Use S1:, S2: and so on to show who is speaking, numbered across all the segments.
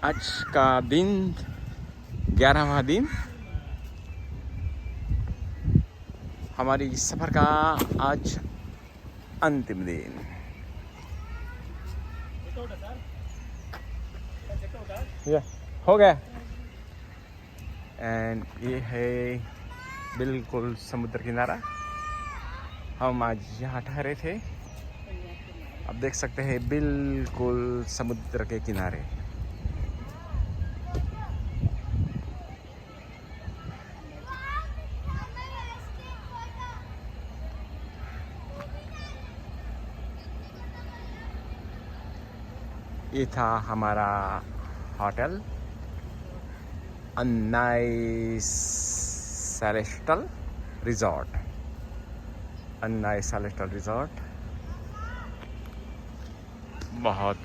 S1: आज का दिन 11वां दिन हमारी सफ़र का आज अंतिम दिन। हो गया। एंड ये है बिल्कुल समुद्र किनारा। हम आज यहाँ ठहरे थे। आप देख सकते हैं बिल्कुल समुद्र के किनारे। ये था हमारा hotel Annai celestial resort. Annai celestial resort बहुत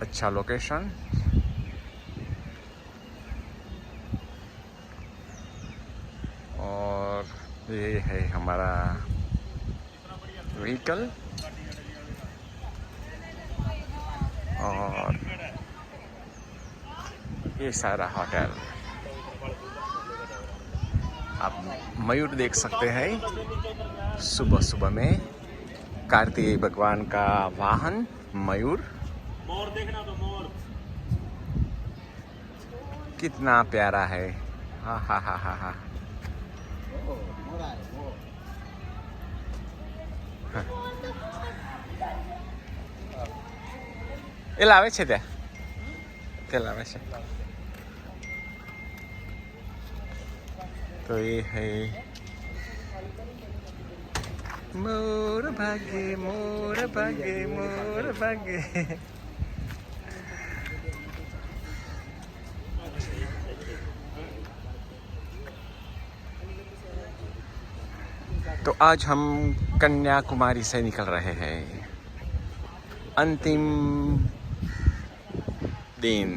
S1: अच्छा लोकेशन। और ये है हमारा व्हीकल और ये सारा होटल। आप मयूर देख सकते हैं सुबह सुबह में। कार्तिकेय भगवान का वाहन मयूर।
S2: मोर देखना तो मोर
S1: कितना प्यारा है। हा हा हा हा हा। એ લાવે છે તે લાવે છે। तो ये है मोर भागे मोर भागे मोर भागे। तो आज हम कन्याकुमारी से निकल रहे हैं। अंतिम दिन।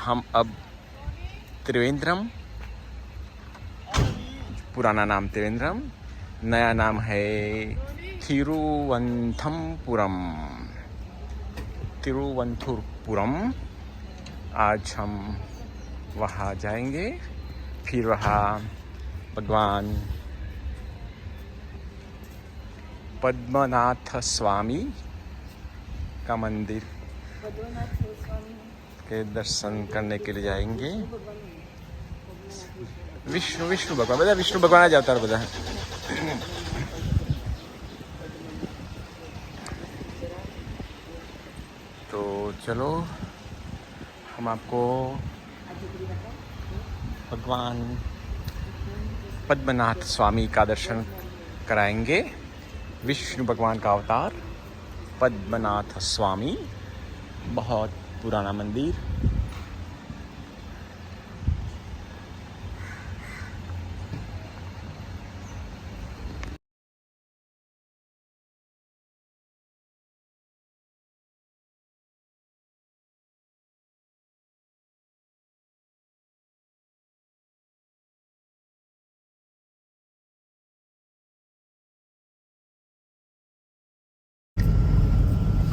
S1: हम अब त्रिवेंद्रम, पुराना नाम त्रिवेंद्रम, नया नाम है तिरुवनंतपुरम। तिरुवनंतपुरम। आज हम वहाँ जाएंगे। फिर वहाँ भगवान पद्मनाथ स्वामी का मंदिर के दर्शन करने के लिए जाएंगे। विष्णु भगवान બધા વિષ્ણુ ભગવાન જ અવતાર બધા। तो चलो हम आपको भगवान पद्मनाथ स्वामी का दर्शन कराएंगे। विष्णु भगवान का अवतार पद्मनाथ स्वामी, बहुत पुराना मंदिर।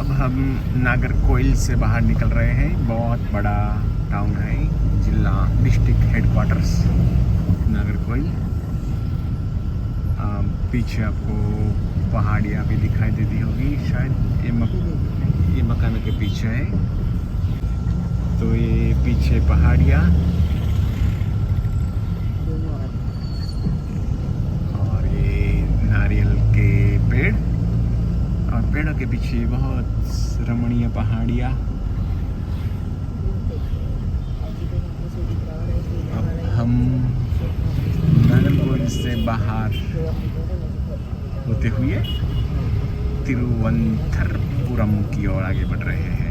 S1: अब हम नागरकोइल से बाहर निकल रहे हैं। बहुत बड़ा टाउन है, जिला डिस्ट्रिक्ट हेडक्वार्टर्स नागरकोइल। पीछे आपको पहाड़ियाँ भी दिखाई देती होगी शायद। ये मकान के पीछे है। तो ये पीछे पहाड़ियाँ और ये नारियल के पेड़ और पेड़ों के पीछे बहुत रमणीय पहाड़ियाँ। अब हम नागरकोइल से बाहर होते हुए तिरुवनंतपुरम की ओर आगे बढ़ रहे हैं।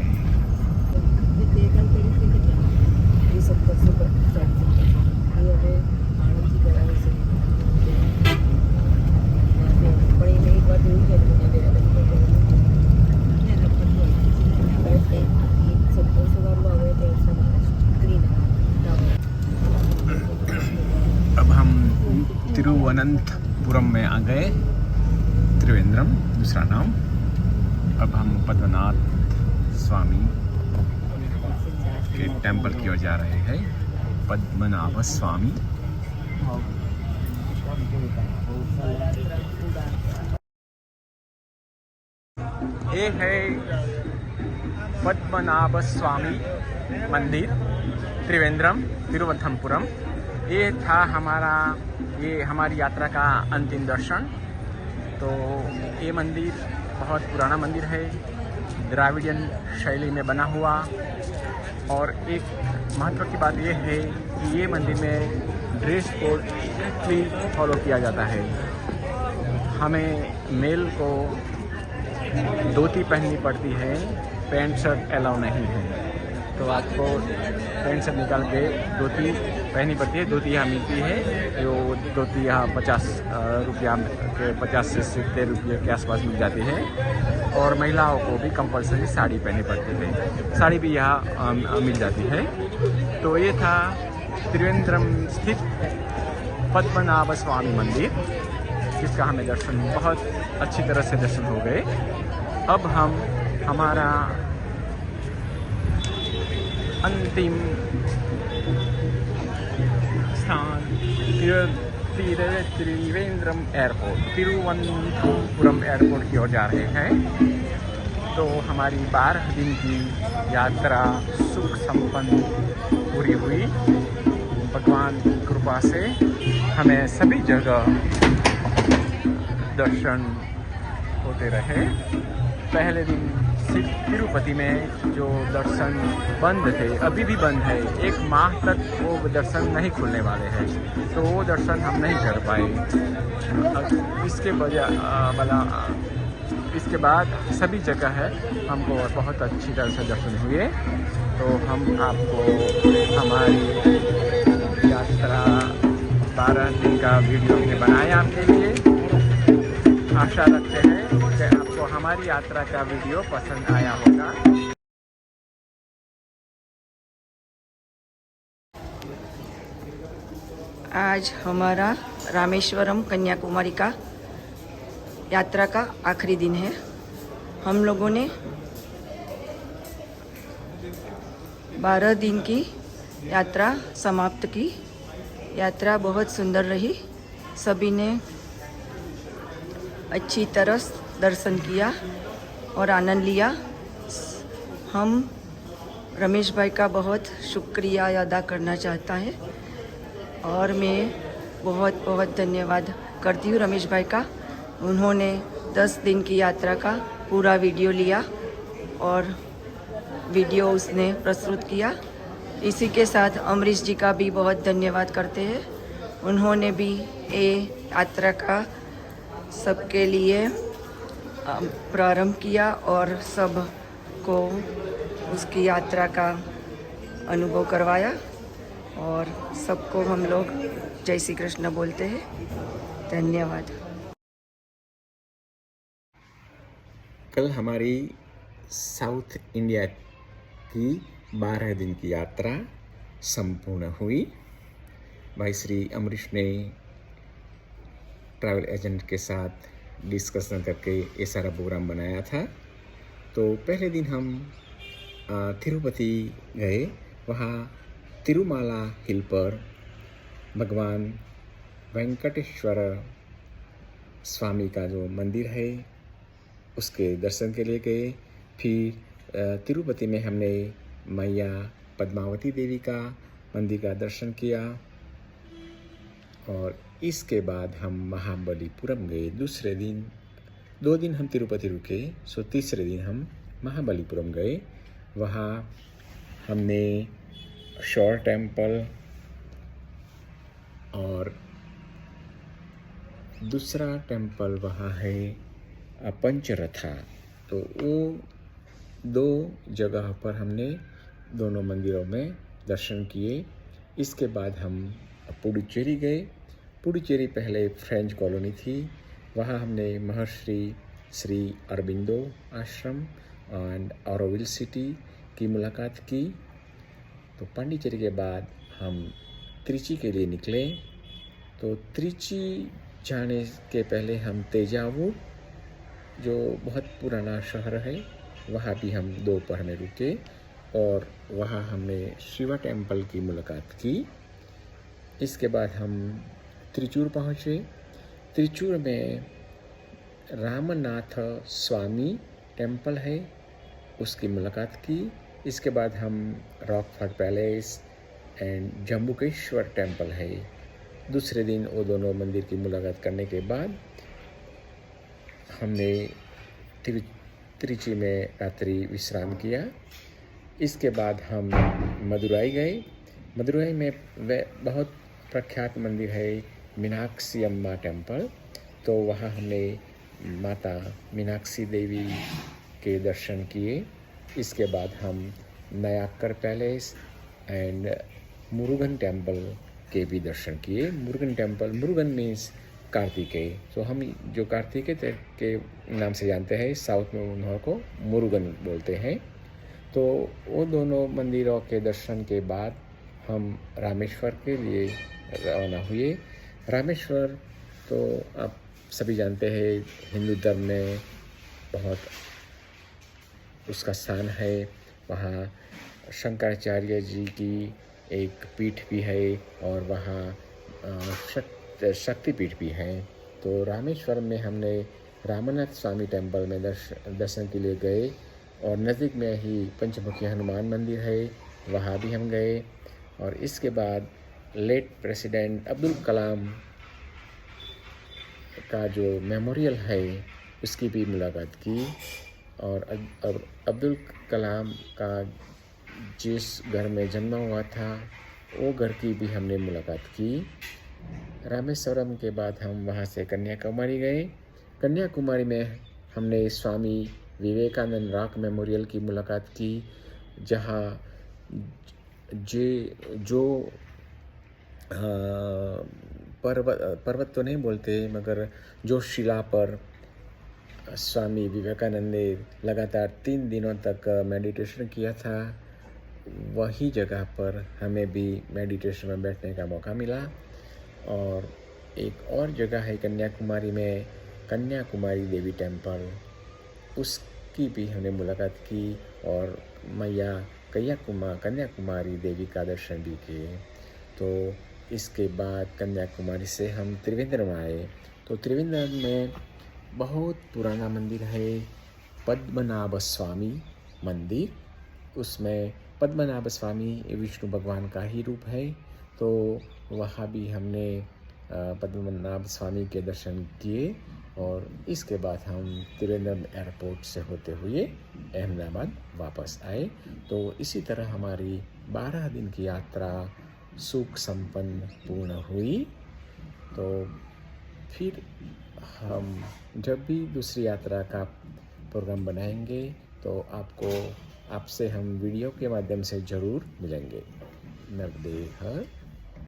S1: अब हम तिरुवनंतपुरम में आ गए। त्रिवेंद्रम दूसरा नाम। अब हम पद्मनाभ स्वामी के टेंपल की ओर जा रहे हैं। पद्मनाभ स्वामी। ये है पद्मनाभ स्वामी मंदिर, त्रिवेंद्रम, तिरुवनंतपुरम। ये था ये हमारी यात्रा का अंतिम दर्शन। तो ये मंदिर बहुत पुराना मंदिर है, द्राविडियन शैली में बना हुआ। और एक महत्व की बात यह है कि ये मंदिर में ड्रेस कोड स्ट्रिक्टली फॉलो किया जाता है। हमें मेल को धोती पहननी पड़ती है, पैंट शर्ट अलाउ नहीं है। तो आपको पैंट शर्ट निकाल के धोती पहननी पड़ती है। धोती यहाँ मिलती है, जो धोती यहाँ 50 रुपया के 50 से 70 रुपये के आसपास मिल जाती है। और महिलाओं को भी कंपलसरी साड़ी पहननी पड़ती है, साड़ी भी यहाँ मिल जाती है। तो ये था त्रिवेंद्रम स्थित पद्मनाभ स्वामी मंदिर, जिसका हमें दर्शन बहुत अच्छी तरह से दर्शन हो गए। अब हम हमारा अंतिम स्थान त्रिवेंद्रम एयरपोर्ट, तिरुवनंतपुरम एयरपोर्ट की ओर जा रहे हैं। तो हमारी 12 दिन की यात्रा सुख संपन्न पूरी हुई। भगवान की कृपा से हमें सभी जगह दर्शन होते रहे। पहले दिन सिर्फ तिरुपति में जो दर्शन बंद थे, अभी भी बंद है, 1 माह तक वो दर्शन नहीं खुलने वाले हैं, तो वो दर्शन हम नहीं कर पाए। इसके बाद सभी जगह है हमको बहुत अच्छी तरह से दर्शन हुए। तो हम आपको हमारी यात्रा 12 दिन का वीडियो में बनाया आपके लिए। आशा रखते हैं कि आपको हमारी यात्रा का वीडियो पसंद आया होगा।
S3: आज हमारा रामेश्वरम कन्याकुमारी का यात्रा का आखिरी दिन है। हम लोगों ने 12 दिन की यात्रा समाप्त की। यात्रा बहुत सुंदर रही, सभी ने अच्छी तरह दर्शन किया और आनंद लिया। हम रमेश भाई का बहुत शुक्रिया अदा करना चाहता है और मैं बहुत बहुत धन्यवाद करती हूँ रमेश भाई का। उन्होंने 10 दिन की यात्रा का पूरा वीडियो लिया और वीडियो उसने प्रस्तुत किया। इसी के साथ अमरीश जी का भी बहुत धन्यवाद करते हैं। उन्होंने भी ये यात्रा का सबके लिए प्रारंभ किया और सब को उसकी यात्रा का अनुभव करवाया और सबको हम लोग जय श्री कृष्ण बोलते हैं। धन्यवाद।
S1: कल हमारी साउथ इंडिया की 12 दिन की यात्रा संपूर्ण हुई। भाई श्री अमरीश ने ट्रैवल एजेंट के साथ डिस्कशन करके ये सारा प्रोग्राम बनाया था। तो पहले दिन हम तिरुपति गए। वहाँ तिरुमाला हिल पर भगवान वेंकटेश्वर स्वामी का जो मंदिर है उसके दर्शन के लिए गए। फिर तिरुपति में हमने मैया पद्मावती देवी का मंदिर का दर्शन किया और इसके बाद हम महाबलीपुरम गए। दूसरे दिन 2 दिन हम तिरुपति रुके, सो तीसरे दिन हम महाबलीपुरम गए। वहाँ हमने शोर टेम्पल और दूसरा टेम्पल वहाँ है पंचरथा। तो वो 2 जगह पर हमने दोनों मंदिरों में दर्शन किए। इसके बाद हम पुडुचेरी गए। पुडुचेरी पहले फ्रेंच कॉलोनी थी। वहाँ हमने महर्षि श्री अरबिंदो आश्रम एंड ऑरोविल सिटी की मुलाकात की। तो पांडिचेरी के बाद हम त्रिची के लिए निकले। तो त्रिची जाने के पहले हम तेजावुर जो बहुत पुराना शहर है, वहाँ भी हम दोपहर में रुके और वहाँ हमने शिवा टेम्पल की मुलाकात की। इसके बाद हम त्रिचूर पहुँचे। त्रिचूर में रामनाथ स्वामी टेम्पल है, उसकी मुलाकात की। इसके बाद हम Rockfort palace and Jambukeshwar temple है, दूसरे दिन वो दोनों मंदिर की मुलाकात करने के बाद हमने त्रिची में रात्रि विश्राम किया। इसके बाद हम मदुराई गए। मदुराई में वह बहुत प्रख्यात मंदिर है मीनाक्षी अम्मा टेम्पल, तो वहाँ हमने माता मीनाक्षी देवी के दर्शन किए। इसके बाद हम नयाक्कर पैलेस एंड मुरुगन टेम्पल के भी दर्शन किए। मुरुगन टेम्पल, मुरुगन मीन्स कार्तिकेय, तो हम जो कार्तिकेय के नाम से जानते हैं, साउथ में उन्हों को मुरुगन बोलते हैं। तो वो दोनों मंदिरों के दर्शन के बाद हम रामेश्वर के लिए रवाना हुए। रामेश्वर तो आप सभी जानते हैं, हिंदू धर्म में बहुत उसका स्थान है। वहाँ शंकराचार्य जी की एक पीठ भी है और वहाँ शक्तिपीठ भी है। तो रामेश्वर में हमने रामनाथ स्वामी टेम्पल में दर्शन के लिए गए और नज़दीक में ही पंचमुखी हनुमान मंदिर है, वहाँ भी हम गए। और इसके बाद लेट प्रेसिडेंट अब्दुल कलाम का जो मेमोरियल है उसकी भी मुलाकात की। और अब्दुल कलाम का जिस घर में जन्म हुआ था वो घर की भी हमने मुलाकात की। रामेश्वरम के बाद हम वहाँ से कन्याकुमारी गए। कन्याकुमारी में हमने स्वामी विवेकानंद रॉक मेमोरियल की मुलाकात की, जहाँ जो पर्वत तो नहीं बोलते, मगर जो शिला पर स्वामी विवेकानंद ने लगातार 3 दिनों तक मेडिटेशन किया था, वही जगह पर हमें भी मेडिटेशन में बैठने का मौका मिला। और एक और जगह है कन्याकुमारी में, कन्याकुमारी देवी टेम्पल, उसकी भी हमने मुलाकात की और मैया कन्याकुमारी देवी का दर्शन भी किए। तो इसके बाद कन्याकुमारी से हम त्रिवेंद्रम आए। तो त्रिवेंद्रम में बहुत पुराना मंदिर है, पद्मनाभ स्वामी मंदिर। उसमें पद्मनाभ स्वामी विष्णु भगवान का ही रूप है। तो वहाँ भी हमने पद्मनाभ स्वामी के दर्शन किए और इसके बाद हम त्रिवेंद्रम एयरपोर्ट से होते हुए अहमदाबाद वापस आए। तो इसी तरह हमारी 12 दिन की यात्रा सुख संपन्न पूर्ण हुई। तो फिर हम जब भी दूसरी यात्रा का प्रोग्राम बनाएंगे तो आपसे हम वीडियो के माध्यम से ज़रूर मिलेंगे। नर्मदे हर